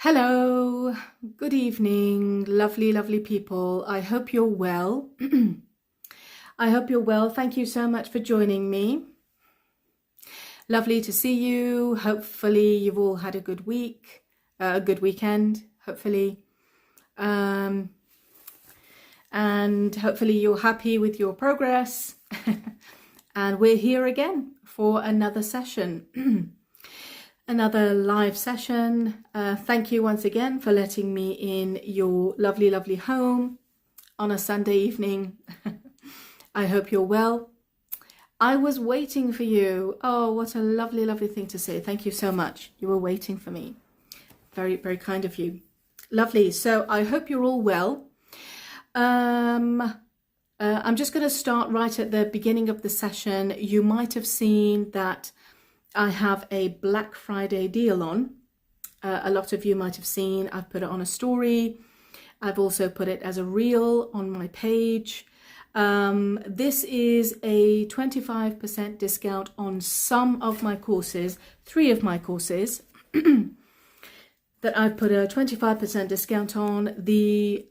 Hello, good evening, lovely, lovely people. I hope you're well. I hope you're well. Thank you so much for joining me. Lovely to see you. Hopefully you've all had a good week, a good weekend, hopefully. And hopefully you're happy with your progress. And we're here again for another session. Another live session. Thank you once again for letting me in your lovely, lovely home on a Sunday evening. I hope you're well. I was waiting for you. Oh, what a lovely, lovely thing to say. Thank you so much. You were waiting for me. Very, very kind of you. Lovely. So I hope you're all well. I'm just going to start right at the beginning of the session. You might have seen that I have a Black Friday deal on. A lot of you might have seen, I've put it on a story. I've also put it as a reel on my page. This is a 25% discount on some of my courses, 3 of my courses that I've put a 25% discount on. The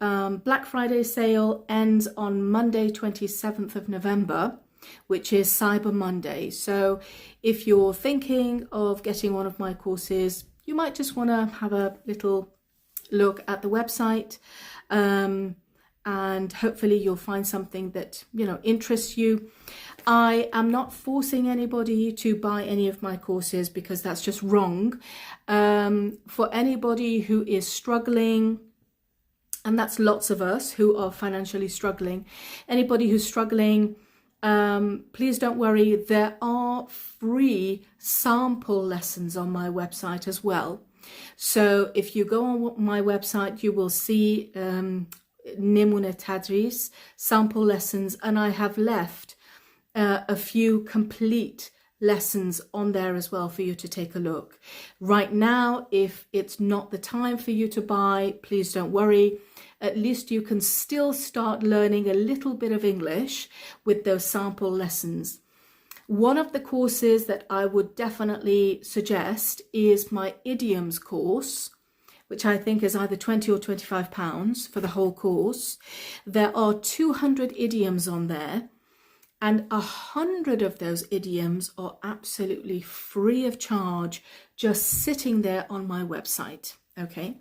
Black Friday sale ends on Monday, 27th of November. Which is Cyber Monday. So if you're thinking of getting one of my courses, you might just want to have a little look at the website, and hopefully you'll find something that, you know, interests you. I am not forcing anybody to buy any of my courses because that's just wrong. For anybody who is struggling, and that's lots of us who are financially struggling, anybody who's struggling, please don't worry, there are free sample lessons on my website as well. So if you go on my website, you will see Nimune Tadris, sample lessons, and I have left a few complete lessons on there as well for you to take a look. Right now, if it's not the time for you to buy, please don't worry. At least you can still start learning a little bit of English with those sample lessons. One of the courses that I would definitely suggest is my Idioms course, which I think is either £20 or £25 for the whole course. There are 200 idioms on there, and 100 of those idioms are absolutely free of charge, just sitting there on my website. Okay,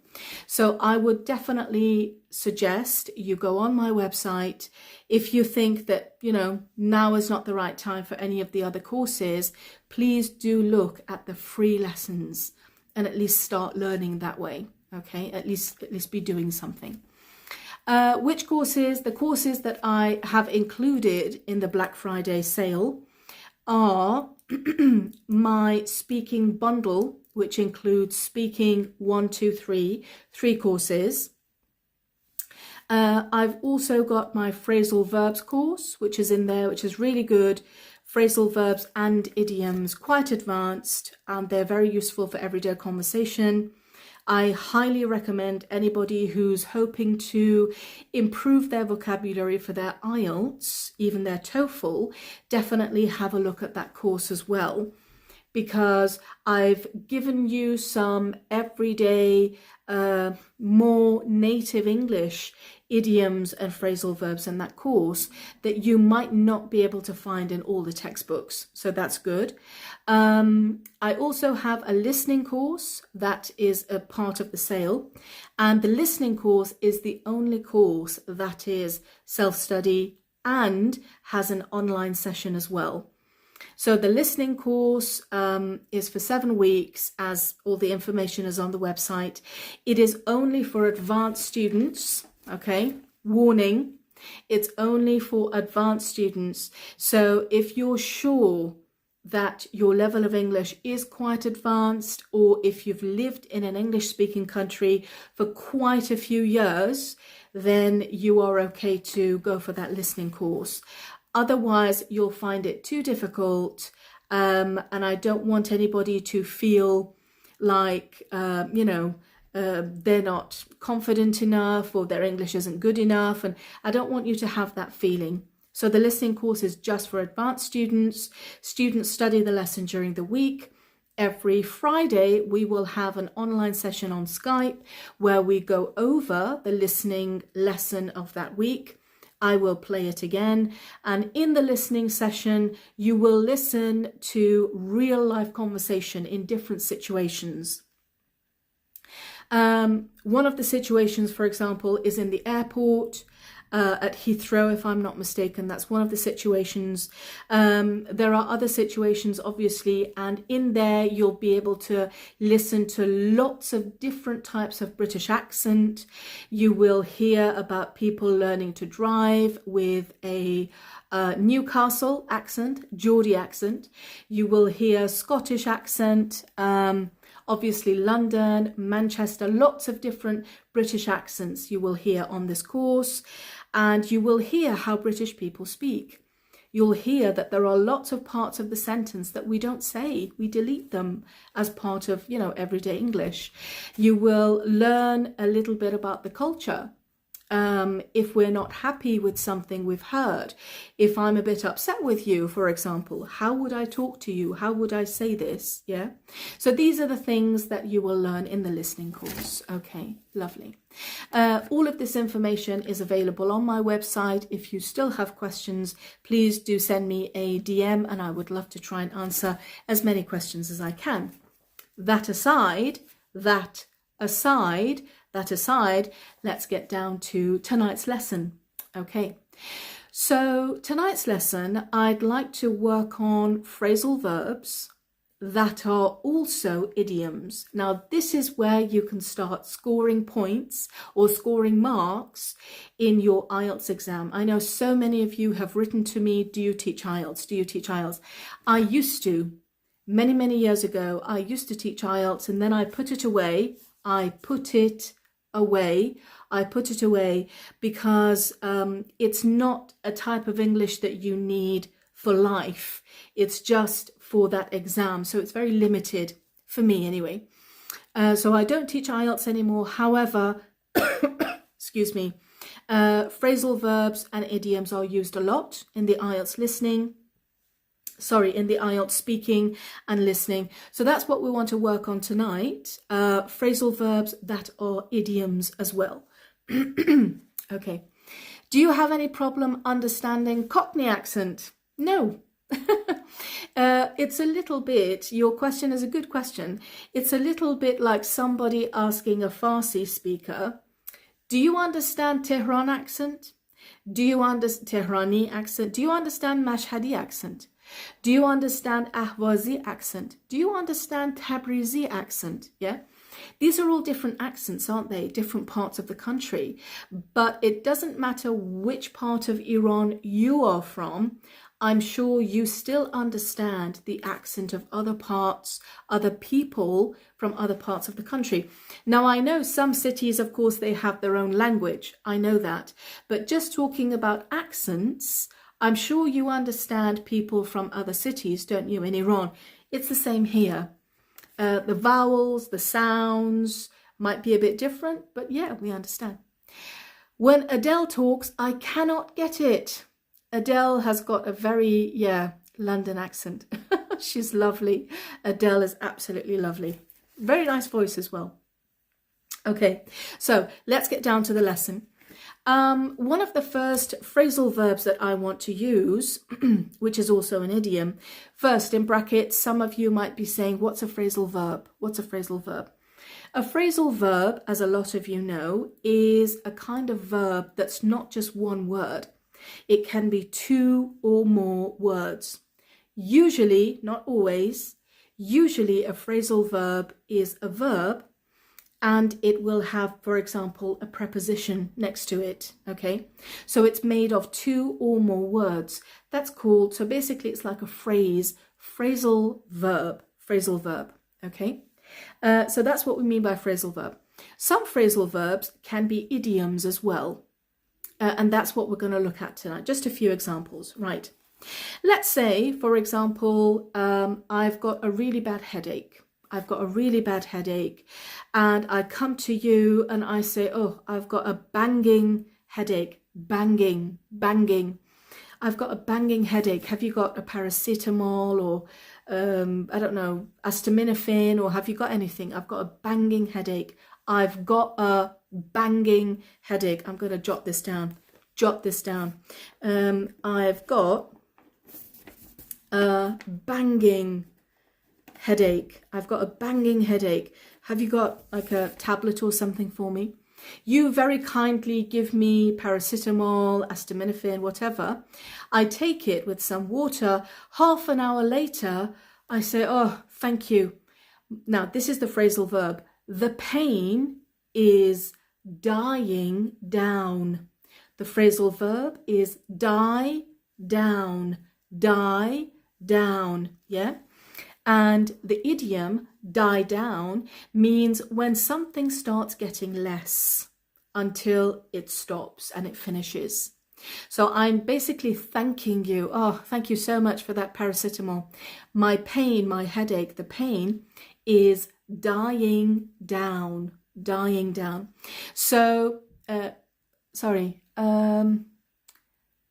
so I would definitely suggest you go on my website. If you think that, you know, now is not the right time for any of the other courses, please do look at the free lessons and at least start learning that way. Okay, at least be doing something. Which courses? The courses that I have included in the Black Friday sale are my speaking bundle, which includes speaking 1, 2, 3, 3 courses. I've also got my Phrasal Verbs course, which is in there, which is really good. Phrasal Verbs and idioms, quite advanced, and they're very useful for everyday conversation. I highly recommend anybody who's hoping to improve their vocabulary for their IELTS, even their TOEFL, definitely have a look at that course as well, because I've given you some everyday, more native English idioms and phrasal verbs in that course that you might not be able to find in all the textbooks. So that's good. I also have a listening course that is a part of the sale. And the listening course is the only course that is self-study and has an online session as well. So the listening course is for 7 weeks, as all the information is on the website. It is only for advanced students, okay? Warning, it's only for advanced students. So if you're sure that your level of English is quite advanced, or if you've lived in an English-speaking country for quite a few years, then you are okay to go for that listening course. Otherwise, you'll find it too difficult, and I don't want anybody to feel like, they're not confident enough or their English isn't good enough, and I don't want you to have that feeling. So the listening course is just for advanced students. Students study the lesson during the week, Every Friday, we will have an online session on Skype where we go over the listening lesson of that week. I will play it again. And in the listening session, you will listen to real life conversation in different situations. One of the situations, for example, is in the airport. At Heathrow, if I'm not mistaken, that's one of the situations. There are other situations, obviously, and in there you'll be able to listen to lots of different types of British accent. You will hear about people learning to drive with a Newcastle accent, Geordie accent. You will hear Scottish accent, obviously London, Manchester, lots of different British accents you will hear on this course. And you will hear how British people speak. You'll hear that there are lots of parts of the sentence that we don't say. We delete them as part of, everyday English. You will learn a little bit about the culture. If we're not happy with something we've heard, if I'm a bit upset with you, for example, how would I talk to you? How would I say this? Yeah. So these are the things that you will learn in the listening course. Okay, lovely. All of this information is available on my website. If you still have questions, please do send me a DM and I would love to try and answer as many questions as I can. That aside, let's get down to tonight's lesson. Okay, so tonight's lesson, I'd like to work on phrasal verbs that are also idioms. Now, this is where you can start scoring points or scoring marks in your IELTS exam. I know so many of you have written to me, do you teach IELTS? Do you teach IELTS? I used to. Many years ago, I used to teach IELTS and then I put it away. I put it away because it's not a type of English that you need for life. It's just for that exam. So it's very limited for me anyway. So I don't teach IELTS anymore. However, excuse me, phrasal verbs and idioms are used a lot in the IELTS in the IELTS speaking and listening. So that's what we want to work on tonight. Phrasal verbs that are idioms as well. Okay. Do you have any problem understanding Cockney accent? No. It's a little bit, your question is a good question. It's a little bit like somebody asking a Farsi speaker, do you understand Tehran accent? Do you understand Tehrani accent? Do you understand Mashhadi accent? Do you understand Ahwazi accent? Do you understand Tabrizi accent? Yeah. These are all different accents, aren't they? Different parts of the country. But it doesn't matter which part of Iran you are from. I'm sure you still understand the accent of other parts, other people from other parts of the country. Now, I know some cities, of course, they have their own language. I know that. But just talking about accents, I'm sure you understand people from other cities, don't you, in Iran? It's the same here. The vowels, the sounds might be a bit different, but yeah, we understand. When Adele talks, I cannot get it. Adele has got a very, London accent. She's lovely. Adele is absolutely lovely. Very nice voice as well. Okay, so let's get down to the lesson. One of the first phrasal verbs that I want to use, which is also an idiom, first in brackets, some of you might be saying, what's a phrasal verb? What's a phrasal verb? A phrasal verb, as a lot of you know, is a kind of verb that's not just one word. It can be two or more words. Usually, not always, usually a phrasal verb is a verb and it will have, for example, a preposition next to it, okay? So it's made of two or more words. That's called, so basically it's like a phrase, phrasal verb, okay? So that's what we mean by phrasal verb. Some phrasal verbs can be idioms as well. And that's what we're going to look at tonight. Just a few examples, right? Let's say, for example, I've got a really bad headache. And I come to you and I say, oh, I've got a banging headache. Banging. I've got a banging headache. Have you got a paracetamol or, I don't know, acetaminophen, or have you got anything? I've got a banging headache. I've got a banging headache. I'm going to jot this down. Jot this down. I've got a banging headache. I've got a banging headache. Have you got like a tablet or something for me? You very kindly give me paracetamol, acetaminophen, whatever. I take it with some water. Half an hour later, I say, oh, thank you. Now, this is the phrasal verb. The pain is dying down. The phrasal verb is die down. Die down. Yeah? And the idiom die down means when something starts getting less until it stops and it finishes. So I'm basically thanking you. Oh, thank you so much for that paracetamol. My pain, my headache, the pain is dying down, dying down. So,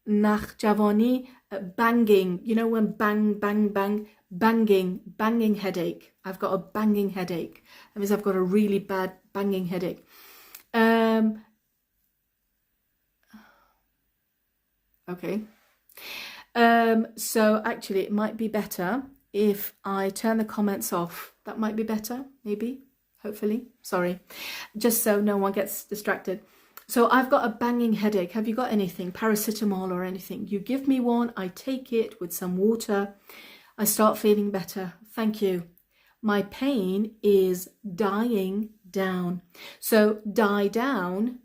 nach Javani, banging, you know, when bang, bang, bang, banging headache. I've got a banging headache. That means I've got a really bad banging headache. Okay. So actually it might be better if I turn the comments off. That might be better, maybe, hopefully. Sorry. Just so no one gets distracted. So I've got a banging headache. Have you got anything? Paracetamol or anything? You give me one, I take it with some water. I start feeling better. Thank you. My pain is dying down. So die down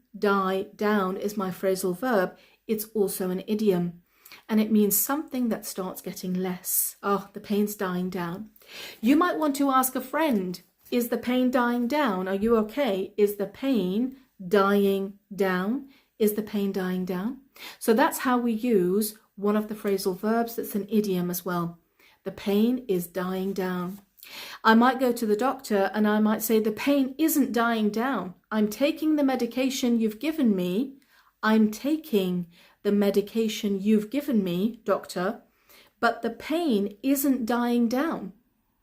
is my phrasal verb. It's also an idiom. And it means something that starts getting less. Oh, the pain's dying down. You might want to ask a friend, is the pain dying down? Are you okay? Is the pain dying down? Is the pain dying down? So that's how we use one of the phrasal verbs that's an idiom as well. The pain is dying down. I might go to the doctor and I might say, the pain isn't dying down. I'm taking the medication you've given me. I'm taking the medication you've given me, doctor, but the pain isn't dying down.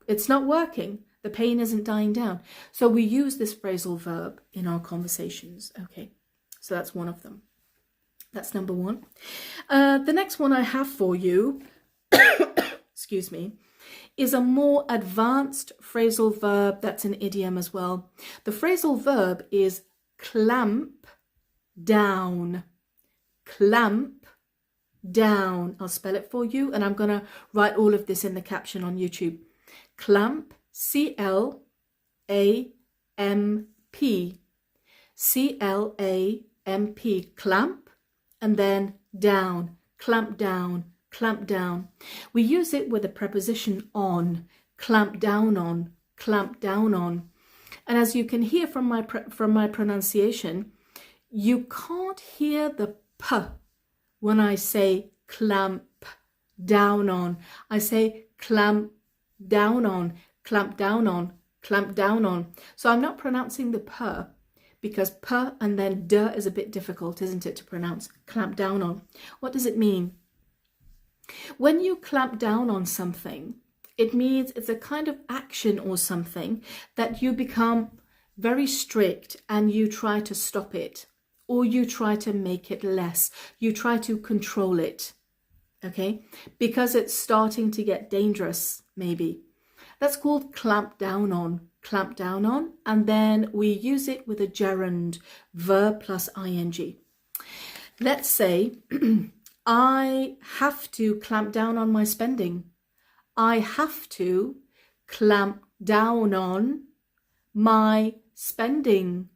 It's not working. The pain isn't dying down. So we use this phrasal verb in our conversations. Okay, so that's one of them. That's number one. The next one I have for you, excuse me, is a more advanced phrasal verb that's an idiom as well. The phrasal verb is clamp down. Clamp down. I'll spell it for you, and I'm going to write all of this in the caption on YouTube. Clamp, C-L-A-M-P. C-L-A-M-P. Clamp, and then down. Clamp down. Clamp down. We use it with a preposition on. Clamp down on. Clamp down on. And as you can hear from my pronunciation, you can't hear the p when I say clamp down on. I say clamp down on, clamp down on, clamp down on. So I'm not pronouncing the p because p and then d is a bit difficult, isn't it, to pronounce. Clamp down on. What does it mean? When you clamp down on something, it means it's a kind of action or something that you become very strict and you try to stop it, or you try to make it less. You try to control it, okay? Because it's starting to get dangerous, maybe. That's called clamp down on, and then we use it with a gerund, verb plus ing. Let's say, I have to clamp down on my spending. I have to clamp down on my spending.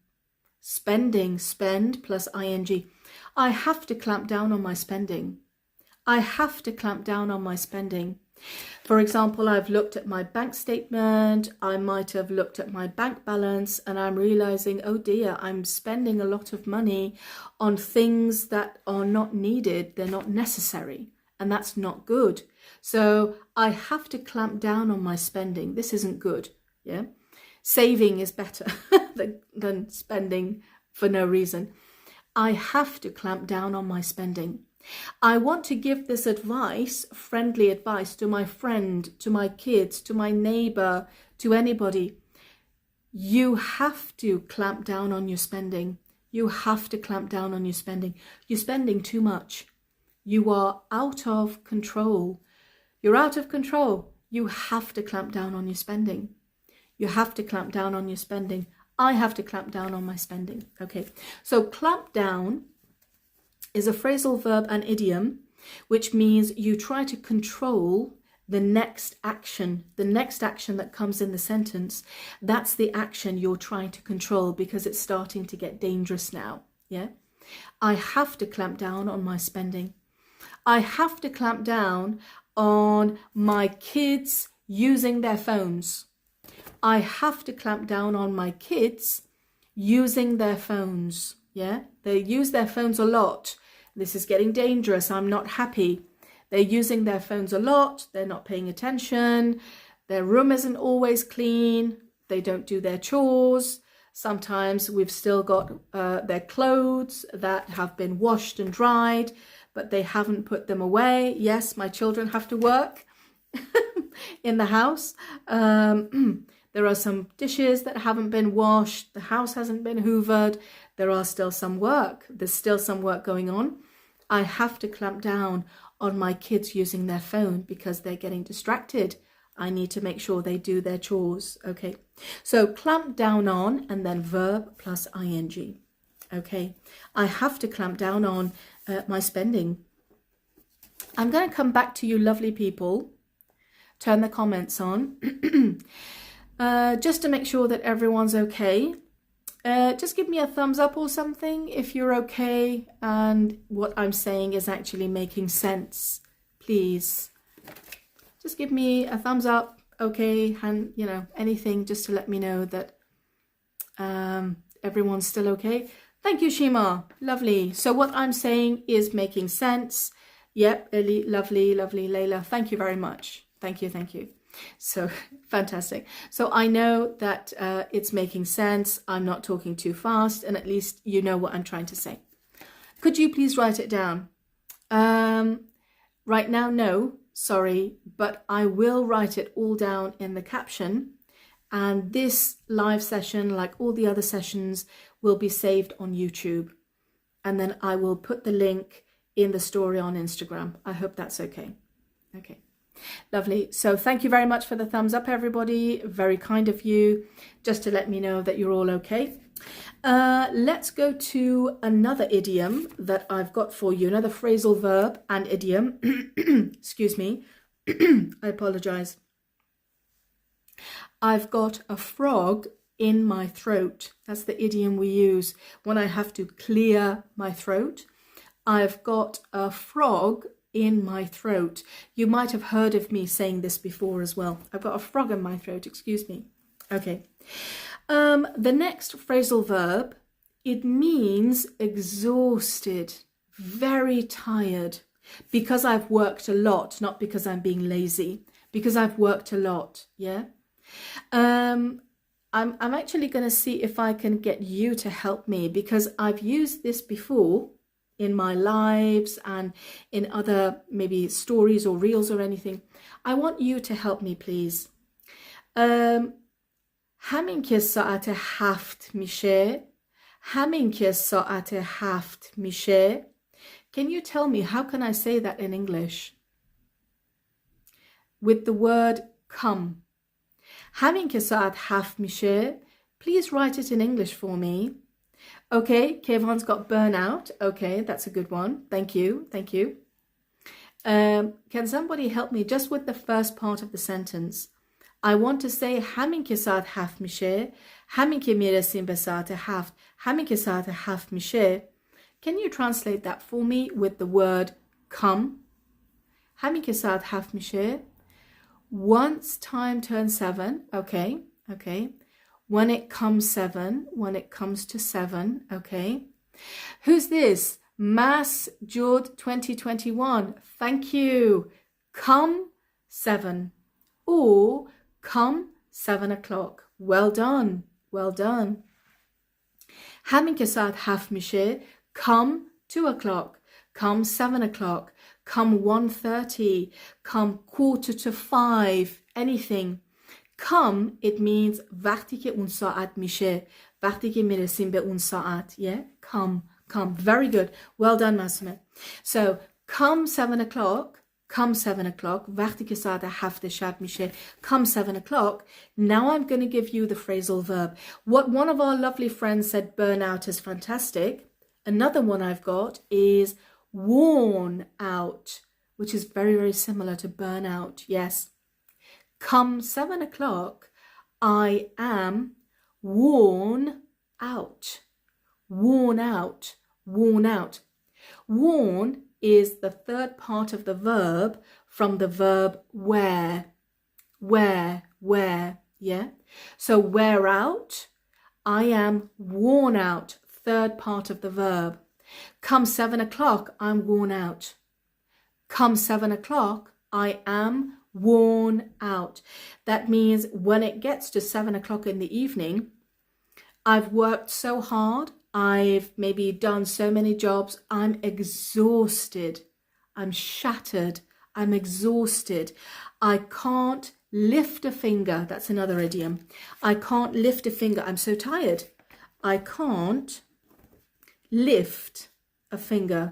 Spending, spend plus ing. I have to clamp down on my spending. I have to clamp down on my spending. For example, I've looked at my bank statement. I might have looked at my bank balance and I'm realizing, oh dear, I'm spending a lot of money on things that are not needed. They're not necessary, and that's not good. So I have to clamp down on my spending. This isn't good. Yeah. Saving is better than spending for no reason. I have to clamp down on my spending. I want to give this advice, friendly advice, to my friend, to my kids, to my neighbor, to anybody. You have to clamp down on your spending. You have to clamp down on your spending. You're spending too much. You are out of control. You're out of control. You have to clamp down on your spending. You have to clamp down on your spending. I have to clamp down on my spending. Okay, so clamp down is a phrasal verb and idiom, which means you try to control the next action that comes in the sentence. That's the action you're trying to control because it's starting to get dangerous now. Yeah, I have to clamp down on my spending. I have to clamp down on my kids using their phones. I have to clamp down on my kids using their phones. Yeah, they use their phones a lot. This is getting dangerous. I'm not happy. They're using their phones a lot. They're not paying attention. Their room isn't always clean. They don't do their chores. Sometimes we've still got their clothes that have been washed and dried, but they haven't put them away. Yes, my children have to work in the house. There are some dishes that haven't been washed. The house hasn't been hoovered. There are still some work. There's still some work going on. I have to clamp down on my kids using their phone because they're getting distracted. I need to make sure they do their chores. Okay, so clamp down on and then verb plus ing. Okay, I have to clamp down on my spending. I'm going to come back to you lovely people. Turn the comments on. Just to make sure that everyone's okay. Just give me a thumbs up or something if you're okay and what I'm saying is actually making sense, please. Just give me a thumbs up, okay, and you know, anything just to let me know that everyone's still okay. Thank you, Shima. Lovely. So what I'm saying is making sense. Yep, Ellie, lovely, lovely. Layla, thank you very much. Thank you, thank you. So fantastic. So I know that it's making sense. I'm not talking too fast, and at least you know what I'm trying to say. Could you please write it down? Right now, no, sorry, but I will write it all down in the caption. And this live session, like all the other sessions, will be saved on YouTube. And then I will put the link in the story on Instagram. I hope that's okay. Okay. Lovely. So thank you very much for the thumbs up, everybody. Very kind of you, just to let me know that you're all okay. Let's go to another idiom that I've got for you, another phrasal verb and idiom. Excuse me. I apologize. I've got a frog in my throat. That's the idiom we use when I have to clear my throat. I've got a frog in my throat. You might have heard of me saying this before as well. I've got a frog in my throat, excuse me. Okay. The next phrasal verb, it means exhausted, very tired, because I've worked a lot, not because I'm being lazy, because I've worked a lot, yeah? I'm actually going to see if I can get you to help me, because I've used this before in my lives and in other maybe stories or reels or anything. I want you to help me, please. همین که ساعت 7 میشه. همین که ساعت 7 میشه. Can you tell me, how can I say that in English? With the word come. همین که ساعت 7 میشه. Please write it in English for me. Okay, Kevon's got burnout. Okay, that's a good one. Thank you. Thank you. Can somebody help me just with the first part of the sentence? I want to say همین که ساعت 7 میشه. همین که میرسیم به ساعت 7. همین که ساعت 7 میشه. Can you translate that for me with the word come? همین که ساعت 7 میشه. Once time turns 7. Okay, okay. When it comes 7, when it comes to 7, okay. Who's this? Mass Jud 2021. Thank you. Come 7 or come 7 o'clock. Well done. Well done. همین که ساعت 7 میشه. Come 2 o'clock. come 7 o'clock, come 1:30, come 4:45, anything. Come, it means وقتی که اون ساعت میشه، وقتی که میرسیم به اون ساعت. Yeah, come. Very good. Well done, Masme. So, come 7 o'clock, come 7 o'clock, وقتی که ساعت 7 شب میشه, come 7 o'clock. Now I'm going to give you the phrasal verb. What one of our lovely friends said, burnout is fantastic. Another one I've got is worn out, which is very, very similar to burnout. Yes. Come 7 o'clock, I am worn out. Worn out. Worn out. Worn is the third part of the verb from the verb wear. Wear. Yeah. So wear out, I am worn out. Third part of the verb. Come 7 o'clock, I'm worn out. Come 7 o'clock, I am worn out. That means when it gets to 7 o'clock in the evening, I've worked so hard, I've maybe done so many jobs, I'm exhausted, I'm shattered, I'm exhausted. I can't lift a finger. That's another idiom. I can't lift a finger. I'm so tired. I can't lift a finger.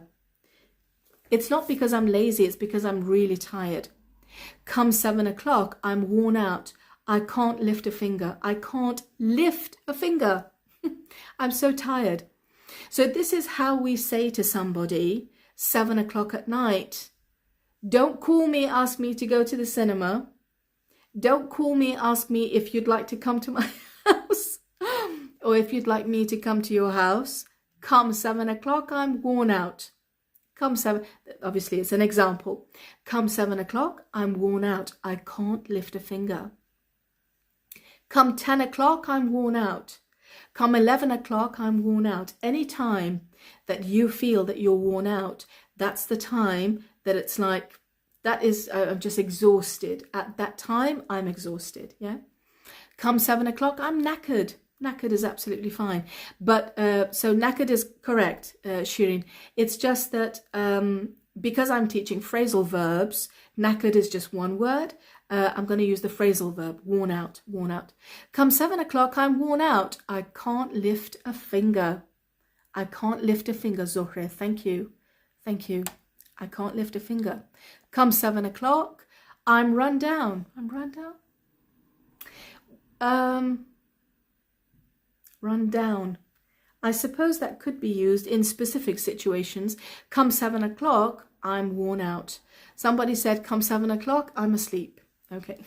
It's not because I'm lazy, it's because I'm really tired. Come 7 o'clock, I'm worn out. I can't lift a finger. I can't lift a finger. I'm so tired. So this is how we say to somebody 7 o'clock at night. Don't call me, ask me to go to the cinema. Don't call me, ask me if you'd like to come to my house or if you'd like me to come to your house. Come 7 o'clock, I'm worn out. Come 7, obviously it's an example. Come 7 o'clock, I'm worn out. I can't lift a finger. Come 10 o'clock, I'm worn out. Come 11 o'clock, I'm worn out. Any time that you feel that you're worn out, that's the time that it's like, that is, I'm just exhausted. At that time, I'm exhausted, yeah? Come 7 o'clock, I'm knackered. Knackered is absolutely fine. But, so knackered is correct, Shirin. It's just that because I'm teaching phrasal verbs, knackered is just one word. I'm going to use the phrasal verb, worn out, worn out. Come 7 o'clock, I'm worn out. I can't lift a finger. I can't lift a finger, Zohre. Thank you. Thank you. I can't lift a finger. Come 7 o'clock, I'm run down. I'm run down? Run down. I suppose that could be used in specific situations. Come 7 o'clock, I'm worn out. Somebody said, come 7 o'clock, I'm asleep. Okay.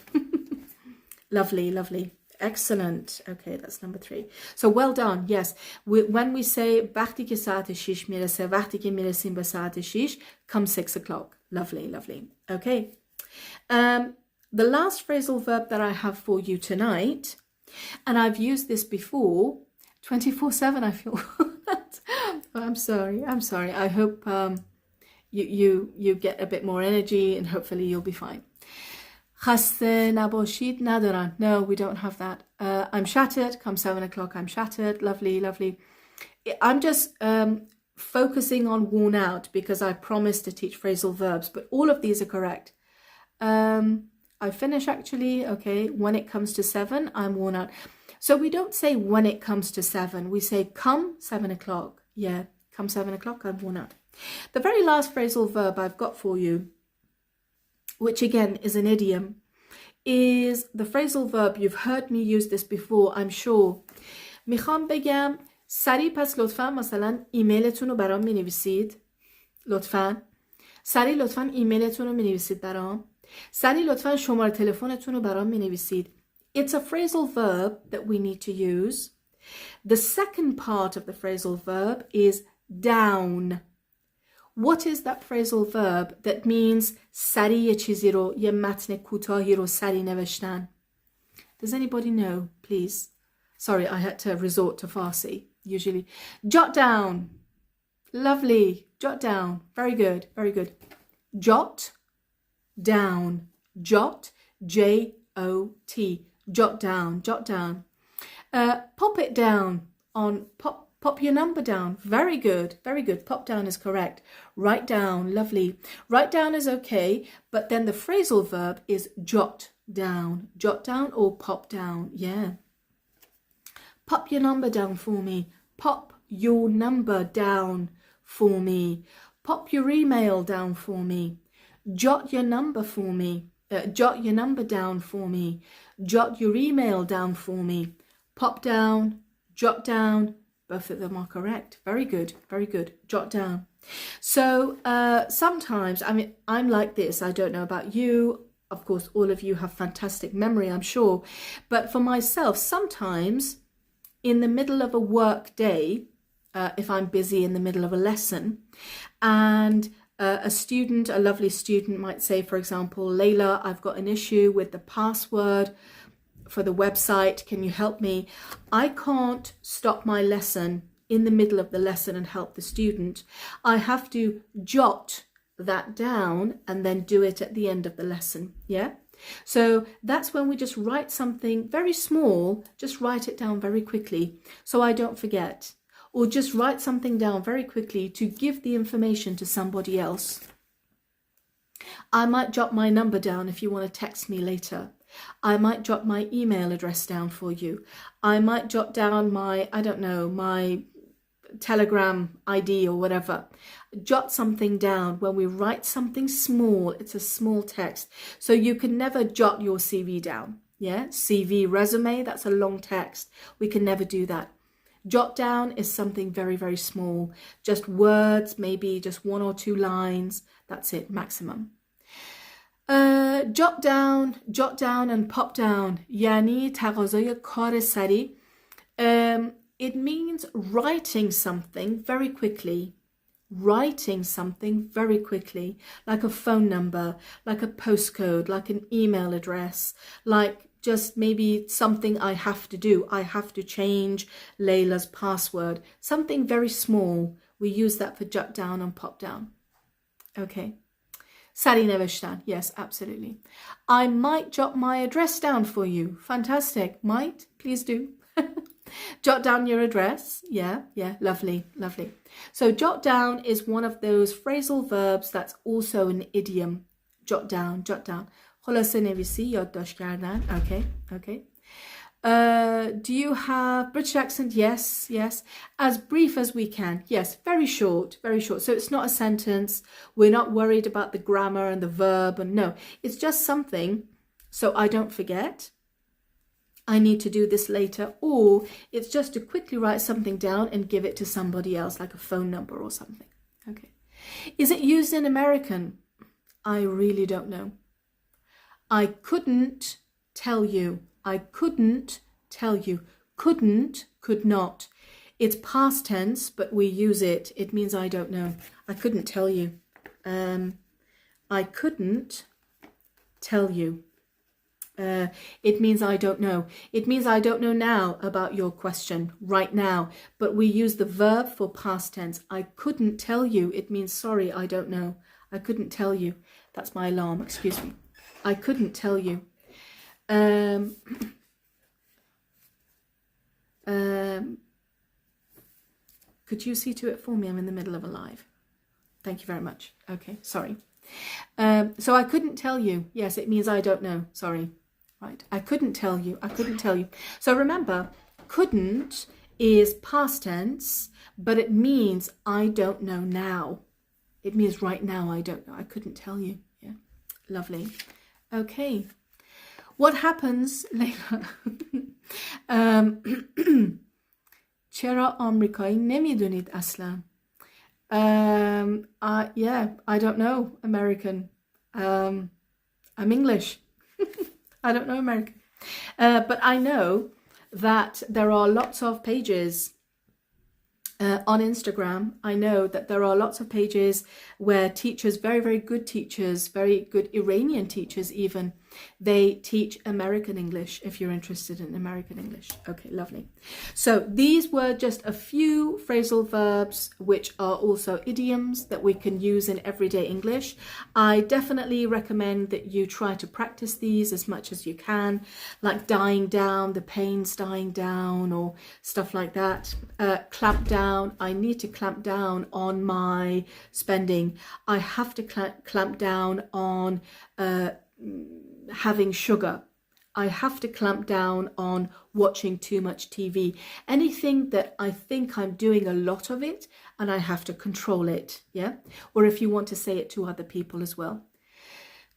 Lovely, lovely. Excellent. Okay, that's number 3. So well done. Yes. When we say وقتی که ساعت 6 میرسه, وقتی که میرسیم به ساعت 6, come 6 o'clock. Lovely, lovely. Okay. The last phrasal verb that I have for you tonight, and I've used this before, 24/7 I feel. I'm sorry. I hope you get a bit more energy and hopefully you'll be fine. خسته نباشید ندارن. No, we don't have that. I'm shattered. Come 7 o'clock, I'm shattered. Lovely, lovely. I'm just focusing on worn out because I promised to teach phrasal verbs, but all of these are correct. I finish actually. Okay, when it comes to 7, I'm worn out. So we don't say when it comes to 7. We say come 7 o'clock. Yeah, come 7 o'clock, I'm worn out. The very last phrasal verb I've got for you, which again is an idiom, is the phrasal verb. You've heard me use this before, I'm sure. میخوام بگم سریع پس لطفا مثلا ایمیلتون رو برام مینویسید. لطفا سریع لطفا ایمیلتون رو مینویسید برام. سریع لطفا شماره تلفنتون رو برام مینویسید. It's a phrasal verb that we need to use. The second part of the phrasal verb is down. What is that phrasal verb that means سریع یه چیزی رو، یه متن کوتاهی رو سریع نوشتن? Does anybody know, please? Sorry, I had to resort to Farsi, usually. Jot down. Lovely. Jot down. Very good. Very good. Jot down. Jot. J-O-T. Jot down. Jot down. Pop it down on pop Pop your number down. Very good. Very good. Pop down is correct. Write down. Lovely. Write down is okay, but then the phrasal verb is jot down. Jot down or pop down. Yeah. Pop your number down for me. Pop your number down for me. Pop your email down for me. Jot your number for me. Jot your number down for me. Jot your email down for me. Pop down, jot down. Both of them are correct. Very good. Very good. Jot down. So sometimes, I mean, I'm like this. I don't know about you. Of course, all of you have fantastic memory, I'm sure. But for myself, sometimes in the middle of a work day, if I'm busy in the middle of a lesson, and a student, a lovely student might say, for example, Layla, I've got an issue with the password for the website. Can you help me? I can't stop my lesson in the middle of the lesson and help the student. I have to jot that down and then do it at the end of the lesson. Yeah. So that's when we just write something very small, just write it down very quickly so I don't forget. Or just write something down very quickly to give the information to somebody else. I might jot my number down if you want to text me later. I might jot my email address down for you. I might jot down my, I don't know, my Telegram ID or whatever. Jot something down. When we write something small, it's a small text. So you can never jot your CV down. Yeah, CV, resume, that's a long text. We can never do that. Jot down is something very, very small. Just words, maybe just 1 or 2 lines. That's it, maximum. Jot down and pop down. Yani تقاضای کار سریع. It means writing something very quickly. Writing something very quickly, like a phone number, like a postcode, like an email address, like just maybe something I have to do. I have to change Layla's password. Something very small. We use that for jot down and pop down. Okay. Sari neveshtan. Yes, absolutely. I might jot my address down for you. Fantastic. Might. Please do. Jot down your address. Yeah, lovely, lovely. So jot down is one of those phrasal verbs that's also an idiom. Jot down, jot down. خلاصه نویسی، یادداشت کردن. Okay. Do you have British accent? Yes. As brief as we can. Yes, very short. So it's not a sentence. We're not worried about the grammar and the verb. And no, it's just something so I don't forget. I need to do this later. Or it's just to quickly write something down and give it to somebody else, like a phone number or something. Okay. Is it used in American? I really don't know. I couldn't tell you. I couldn't tell you. Couldn't, could not. It's past tense, but we use it. It means I don't know. I couldn't tell you. I couldn't tell you. It means I don't know. It means I don't know now about your question right now. But we use the verb for past tense. I couldn't tell you. It means sorry, I don't know. I couldn't tell you. That's my alarm. Excuse me. I couldn't tell you. Could you see to it for me? I'm in the middle of a live. Thank you very much. Okay, sorry. So I couldn't tell you. Yes, it means I don't know. Sorry. Right. I couldn't tell you. I couldn't tell you. So remember, couldn't is past tense, but it means I don't know now. It means right now I don't know. I couldn't tell you. Yeah. Lovely. Okay. What happens, Layla? چرا آمریکایی نمیدونید اصلا؟ Yeah, I don't know American. I'm English. I don't know American. But I know that there are lots of pages on Instagram. I know that there are lots of pages where teachers, very, very good teachers, very good Iranian teachers even, They teach American English if you're interested in American English. Okay, lovely. So these were just a few phrasal verbs which are also idioms that we can use in everyday English. I definitely recommend that you try to practice these as much as you can, like dying down, the pain's dying down, or stuff like that. Clamp down, I need to clamp down on my spending. I have to clamp down on having sugar. I have to clamp down on watching too much TV. Anything that I think I'm doing a lot of it and I have to control it, yeah? Or if you want to say it to other people as well.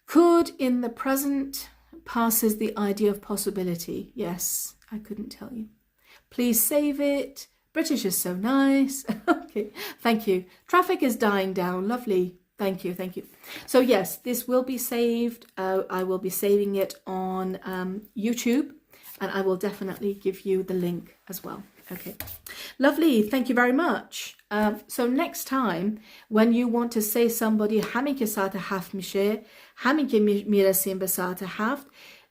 Could in the present passes the idea of possibility. Yes, I couldn't tell you. Please save it. British is so nice. Okay, thank you. Traffic is dying down. Lovely. Thank you, thank you. So yes, this will be saved. I will be saving it on YouTube, and I will definitely give you the link as well. Okay, lovely. Thank you very much. So next time, when you want to say somebody همین که ساعت 7 میشه، همین که میرسیم به ساعت 7,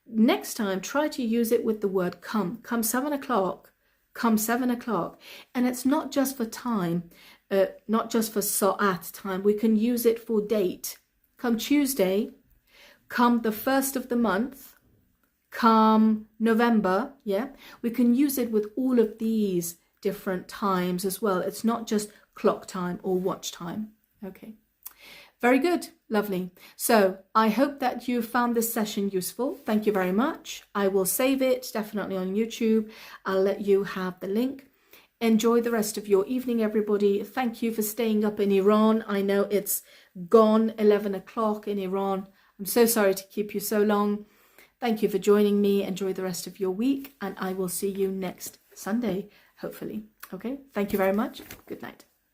next time try to use it with the word come. Come 7 o'clock. Come 7 o'clock. And it's not just for time, not just for sa'at time. We can use it for date. Come Tuesday, come the 1st of the month, come November, yeah? We can use it with all of these different times as well. It's not just clock time or watch time. Okay. Very good. Lovely. So I hope that you found this session useful. Thank you very much. I will save it definitely on YouTube. I'll let you have the link. Enjoy the rest of your evening, everybody. Thank you for staying up in Iran. I know it's gone 11 o'clock in Iran. I'm so sorry to keep you so long. Thank you for joining me. Enjoy the rest of your week, and I will see you next Sunday, hopefully. Okay. Thank you very much. Good night.